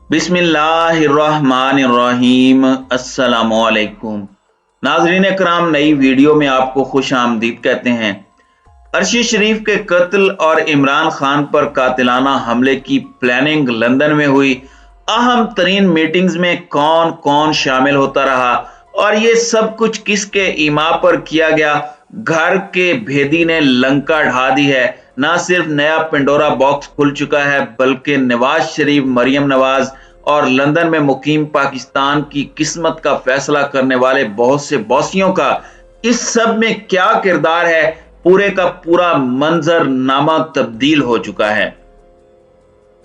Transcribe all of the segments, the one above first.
बिस्मिल्लाहिर्रहमानिर्रहीम। अस्सलामुअलैकुम नाज़रीन कराम, नई वीडियो में आपको खुश आमदीद कहते हैं। अरशी शरीफ के कत्ल और इमरान खान पर कातिलाना हमले की प्लानिंग लंदन में हुई। अहम तरीन मीटिंग्स में कौन कौन शामिल होता रहा और ये सब कुछ किसके ईमा पर किया गया। घर के भेदी ने लंका ढा दी है। ना सिर्फ नया पिंडोरा बॉक्स खुल चुका है, बल्कि नवाज शरीफ, मरियम नवाज और लंदन में मुकीम पाकिस्तान की किस्मत का फैसला करने वाले बहुत से बॉसियों का इस सब में क्या किरदार है, पूरे का पूरा मंजरनामा तब्दील हो चुका है।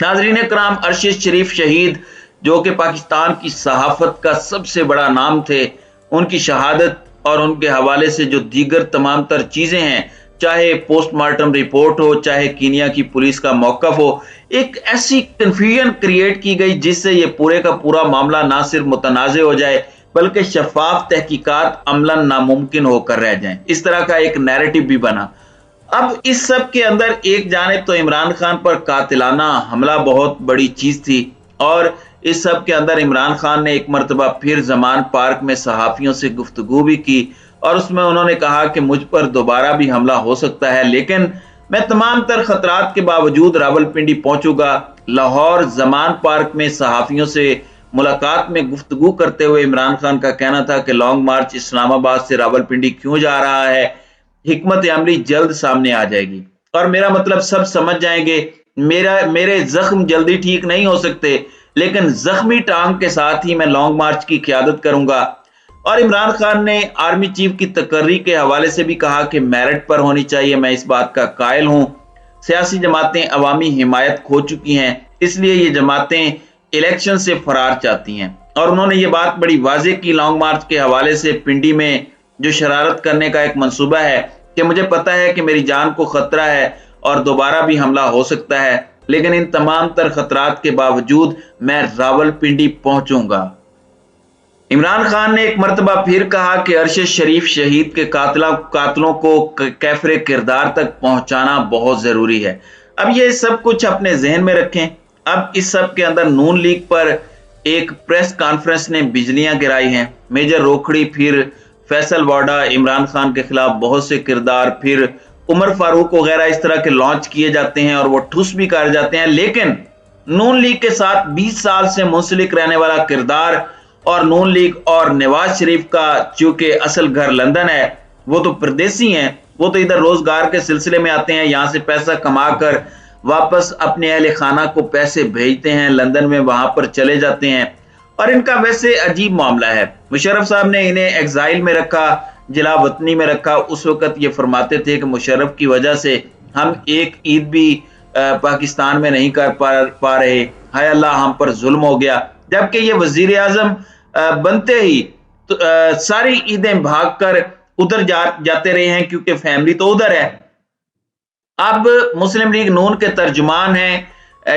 नाज़रीन कराम, अरशी शरीफ शहीद जो कि पाकिस्तान की सहाफत का सबसे बड़ा नाम थे, उनकी शहादत और उनके हवाले से जो दीगर तमाम तर चीजें हैं, चाहे पोस्टमार्टम रिपोर्ट हो, चाहे कीनिया की पुलिस का मौकफ हो, एक ऐसी कंफ्यूजन क्रिएट की गई जिससे ये पूरे का पूरा मामला ना सिर्फ मुतनाज़ हो जाए बल्कि शफाफ तहकीकात अमलन नामुमकिन होकर रह जाएं। इस तरह का एक नैरेटिव भी बना। अब इस सब के अंदर एक जानिब तो इमरान खान पर कातिलाना हमला बहुत बड़ी चीज थी, और इस सब के अंदर इमरान खान ने एक मरतबा फिर जमान पार्क में सहाफियों से गुफ्तगू भी की और उसमें उन्होंने कहा कि मुझ पर दोबारा भी हमला हो सकता है, लेकिन मैं तमाम तर खतरात के बावजूद रावलपिंडी पहुंचूंगा। लाहौर जमान पार्क में सहाफियों से मुलाकात में गुफ्तगू करते हुए इमरान खान का कहना था कि लॉन्ग मार्च इस्लामाबाद से रावलपिंडी क्यों जा रहा है, हिकमत अमली जल्द सामने आ जाएगी और मेरा मतलब सब समझ जाएंगे। मेरे जख्म जल्दी ठीक नहीं हो सकते, लेकिन जख्मी टांग के साथ ही मैं लॉन्ग मार्च की क़यादत करूंगा। और इमरान खान ने आर्मी चीफ की तकर्री के हवाले से भी कहा कि मेरिट पर होनी चाहिए। मैं इस बात का कायल हूं। सियासी जमातें अवामी हिमायत खो चुकी हैं, इसलिए ये जमातें इलेक्शन से फरार चाहती हैं। और उन्होंने ये बात बड़ी वाज़ेह की लॉन्ग मार्च के हवाले से। पिंडी में जो शरारत करने का एक मंसूबा है कि मुझे पता है कि मेरी जान को खतरा है और दोबारा भी हमला हो सकता है, लेकिन इन तमाम तर खतरात के बावजूद मैं रावलपिंडी पहुंचूंगा। इमरान खान ने एक मरतबा फिर कहा कि अरशद शरीफ शहीद के कातलों को कैफरे किरदार तक पहुंचाना बहुत जरूरी है। अब ये सब कुछ अपने जहन में रखें। अब इस सब के अंदर नून लीग पर एक प्रेस कॉन्फ्रेंस ने बिजलियां गिराई हैं। मेजर रोखड़ी, फिर फैसल वाडा, इमरान खान के खिलाफ बहुत से किरदार, फिर उमर फारूक वगैरह इस तरह के लॉन्च किए जाते हैं और वो ठुस भी कर जाते हैं। लेकिन नून लीग के साथ 20 साल से मुंसलिक रहने वाला किरदार और नून लीग और नवाज शरीफ का चूंकि असल घर लंदन है, वो तो परदेसी हैं, वो तो इधर रोजगार के सिलसिले में आते हैं, यहां से पैसा कमाकर वापस अपने अहले खाना को पैसे भेजते हैं, लंदन में वहां पर चले जाते हैं। और इनका वैसे अजीब मामला है। मुशर्रफ साहब ने इन्हें एग्जाइल में रखा, जिला वतनी में रखा। उस वक्त ये फरमाते थे कि मुशर्रफ की वजह से हम एक ईद भी पाकिस्तान में नहीं कर पा रहे, हाय अल्लाह हम पर जुल्म हो गया। जबकि ये वजीर आजम बनते ही तो सारी ईदें भागकर उधर जाते रहे हैं, क्योंकि फैमिली तो उधर है। अब मुस्लिम लीग नून के तर्जुमान हैं,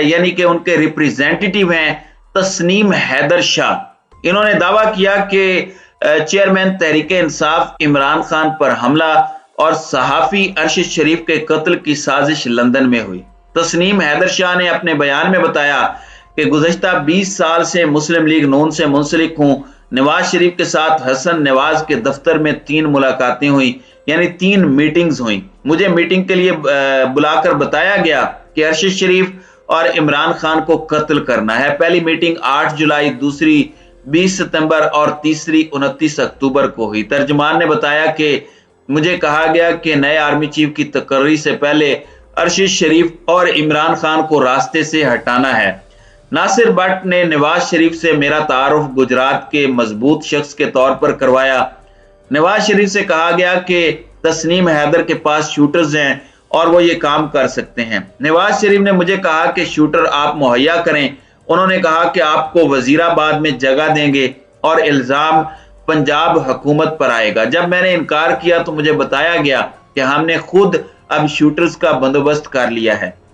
यानी कि उनके रिप्रेजेंटेटिव हैं तस्नीम हैदर शाह। इन्होंने दावा किया कि चेयरमैन तहरीक इंसाफ इमरान खान पर हमला और सहाफी अरशद शरीफ के कत्ल की साजिश लंदन में हुई। तस्नीम हैदर शाह ने अपने बयान में बताया कि गुज़श्ता 20 साल से मुस्लिम लीग नून से मुंसलिक हूं। नवाज शरीफ के साथ हसन नवाज के दफ्तर में 3 मुलाकातें हुई, यानी 3 मीटिंग्स हुई। मुझे मीटिंग के लिए बुलाकर बताया गया कि अरशद शरीफ और इमरान खान को कत्ल करना है। पहली मीटिंग 8 जुलाई, दूसरी 20 सितंबर और तीसरी 29 अक्टूबर को हुई। तर्जुमान ने बताया कि मुझे कहा गया कि नए आर्मी चीफ की तकर्री से पहले अरशद शरीफ और इमरान खान को रास्ते से हटाना है। नासिर भट्ट ने नवाज शरीफ से मेरा तारुफ गुजरात के मजबूत शख्स के तौर पर करवाया। नवाज शरीफ से कहा गया कि तस्नीम हैदर के पास शूटर्स हैं और वो ये काम कर सकते हैं। नवाज शरीफ ने मुझे कहा कि शूटर आप मुहैया करें। उन्होंने कहा कि आपको वजीराबाद में जगह देंगे और इल्जाम पंजाब हुकूमत पर आएगा। जब मैंने इनकार किया तो मुझे बताया गया कि हमने खुद अब शूटर्स का बंदोबस्त कर लिया है।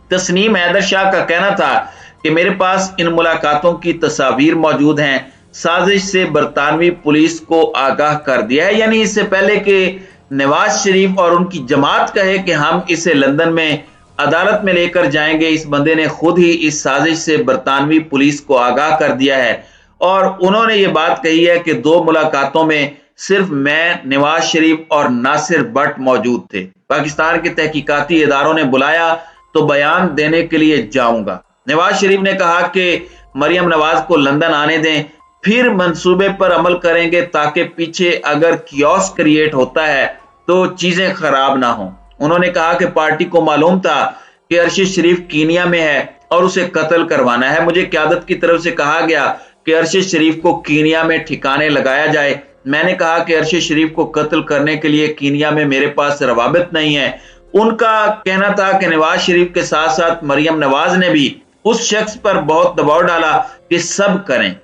तस्नीम हैदर शाह का कहना था कि मेरे पास इन मुलाकातों की तस्वीर मौजूद हैं। साजिश से बरतानवी पुलिस को आगाह कर दिया है, यानी इससे पहले कि नवाज शरीफ और उनकी जमात कहे कि हम इसे लंदन में अदालत में लेकर जाएंगे। इस बंदे ने खुद ही इस साजिश से बरतानवी पुलिस को आगाह कर दिया है और उन्होंने ये बात कही है कि 2 मुलाकातों में सिर्फ मैं, नवाज शरीफ और नासिर भट्ट मौजूद थे। पाकिस्तान के तहकीकाती इदारों ने बुलाया तो बयान देने के लिए जाऊंगा। नवाज शरीफ ने कहा कि मरियम नवाज को लंदन आने दें, फिर मंसूबे पर अमल करेंगे ताकि पीछे अगर कियोस क्रिएट होता है तो चीजें खराब ना हो। उन्होंने कहा कि पार्टी को मालूम था कि अरशद शरीफ कीनिया में है और उसे कत्ल करवाना है। मुझे क़यादत की तरफ से कहा गया कि अरशद शरीफ को कीनिया में ठिकाने लगाया जाए। मैंने कहा कि अरशद शरीफ को कत्ल करने के लिए कीनिया में मेरे पास रवाबित नहीं है। उनका कहना था कि नवाज शरीफ के साथ साथ मरियम नवाज ने भी उस शख्स पर बहुत दबाव डाला कि सब करें।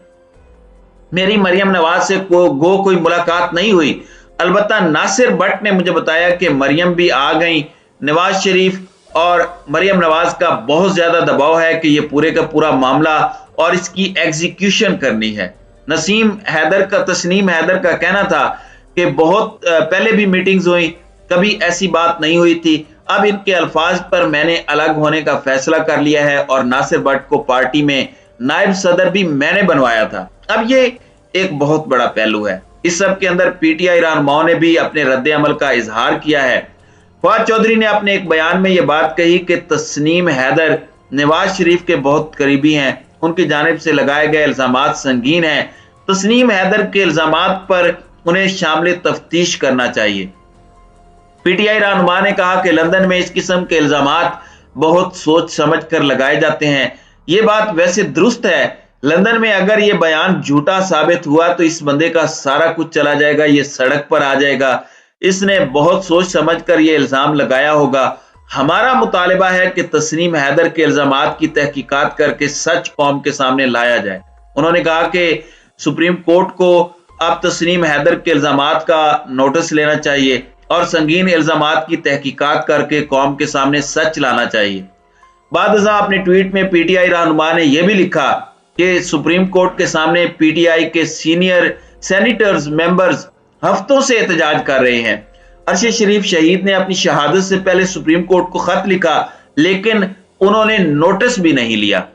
मेरी मरियम नवाज से कोई मुलाकात नहीं हुई। अलबत्ता नासिर भट्ट ने मुझे बताया कि मरियम भी आ गई। नवाज शरीफ और मरियम नवाज का बहुत ज्यादा दबाव है कि ये पूरे का पूरा मामला और इसकी एग्जीक्यूशन करनी है। तस्नीम हैदर का कहना था कि बहुत पहले भी मीटिंग्स हुई, कभी ऐसी बात नहीं हुई थी। अब इनके अल्फाज पर मैंने अलग होने का फैसला कर लिया है और नासिर भट्ट को पार्टी में नायब सदर भी मैंने बनवाया था। अब ये एक बहुत बड़ा पहलू है। इस सब के अंदर पीटीआई रहनुमाओं ने भी अपने रद्द अमल का इजहार किया है। फवाद चौधरी ने अपने एक बयान में यह बात कही कि तस्नीम हैदर नवाज शरीफ के बहुत करीबी हैं, उनकी जानिब से लगाए गए इल्जामात संगीन हैं। तस्नीम हैदर के इल्जामात पर उन्हें शामिल तफ्तीश करना चाहिए। पीटीआई रहनुमा ने कहा कि लंदन में इस किस्म के इल्जामात बहुत सोच समझ कर लगाए जाते हैं। ये बात वैसे दुरुस्त है। लंदन में अगर ये बयान झूठा साबित हुआ तो इस बंदे का सारा कुछ चला जाएगा, ये सड़क पर आ जाएगा। इसने बहुत सोच समझ कर ये इल्जाम लगाया होगा। हमारा मुतालिबा है कि तस्नीम हैदर के इल्जामात की तहकीकात करके सच कौम के सामने लाया जाए। उन्होंने कहा कि सुप्रीम कोर्ट को अब तस्नीम हैदर के इल्जामात का नोटिस लेना चाहिए और संगीन इल्जामात की तहकीकात करके कौम के सामने सच लाना चाहिए। बादशाह अपने ट्वीट में पीटीआई रहनुमा ने यह भी लिखा कि सुप्रीम कोर्ट के सामने पीटीआई के सीनियर सेनेटर्स मेंबर्स हफ्तों से एहतजाज कर रहे हैं। अरशद शरीफ शहीद ने अपनी शहादत से पहले सुप्रीम कोर्ट को खत लिखा, लेकिन उन्होंने नोटिस भी नहीं लिया।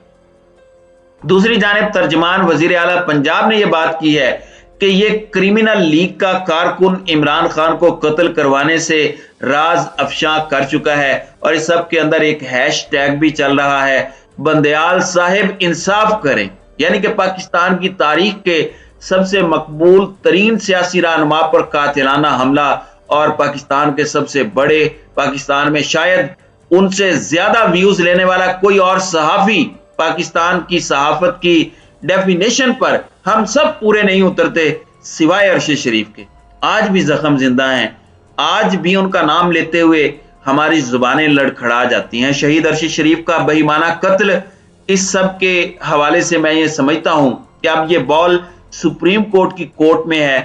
दूसरी जानिब तर्जमान वजीर आला पंजाब ने यह बात की है कि यह क्रिमिनल लीग का कारकुन इमरान खान को कत्ल करवाने से राज अफशा कर चुका है और इस सब के अंदर एक हैशटैग भी चल रहा है, बंदयाल साहिब इंसाफ करें। यानी कि पाकिस्तान की तारीख के सबसे मकबूल तरीन सियासी रहनुमा पर कातिलाना हमला और पाकिस्तान के सबसे बड़े, पाकिस्तान में शायद उनसे ज्यादा व्यूज लेने वाला कोई और सहाफी पाकिस्तान की सहाफत की डेफिनेशन पर हम सब पूरे नहीं उतरते सिवाय अरशद शरीफ के। आज भी जख्म जिंदा हैं, आज भी उनका नाम लेते हुए हमारी जुबानें लड़खड़ा जाती हैं। शहीद अरशद शरीफ का बेईमाना कत्ल, इस सब के हवाले से मैं ये समझता हूं कि अब ये बॉल सुप्रीम कोर्ट की कोर्ट में है।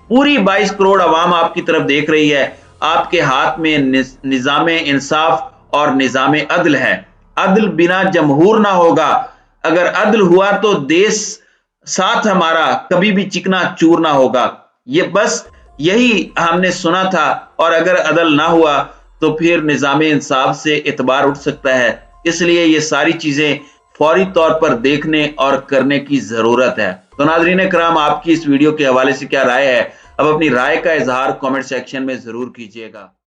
पूरी 22 करोड़ आवाम आपकी तरफ देख रही है। आपके हाथ में निजाम इंसाफ और निजाम अदल है। अदल बिना जमहूर ना होगा। अगर अदल हुआ तो देश साथ हमारा कभी भी चिकना चूर ना होगा। ये बस यही हमने सुना था और अगर अदल ना हुआ तो फिर निजाम इंसाफ से एतबार उठ सकता है। इसलिए ये सारी चीजें फौरी तौर पर देखने और करने की जरूरत है। तो नाज़रीन कराम, आपकी इस वीडियो के हवाले से क्या राय है? अब अपनी राय का इजहार कमेंट सेक्शन में जरूर कीजिएगा।